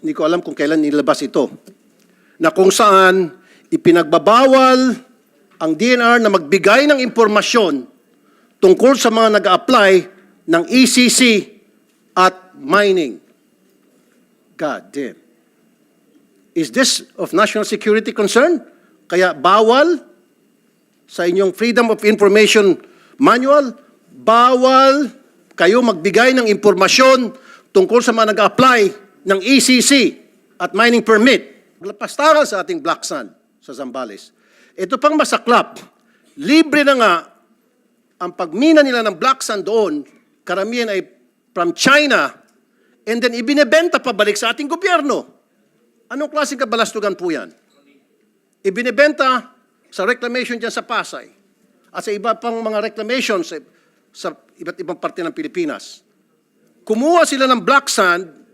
hindi ko alam kung kailan nilabas ito, na kung saan ipinagbabawal ang DNR na magbigay ng impormasyon tungkol sa mga nag-a-apply ng ECC at mining. God damn. Is this of national security concern? Kaya bawal sa inyong Freedom of Information Manual, bawal kayo magbigay ng impormasyon tungkol sa mga nag-a-apply ng ECC at mining permit. Pastaran sa ating Black Sand sa Zambales. Ito pang masaklap, libre na nga ang pagmina nila ng Black Sand doon, karamihan ay from China, and then ibinebenta pabalik sa ating gobyerno. Anong klaseng kabalastugan po yan? Ibinebenta sa reclamation dyan sa Pasay at sa iba pang mga reclamations sa iba't ibang parte ng Pilipinas. Kumuha sila ng Black Sand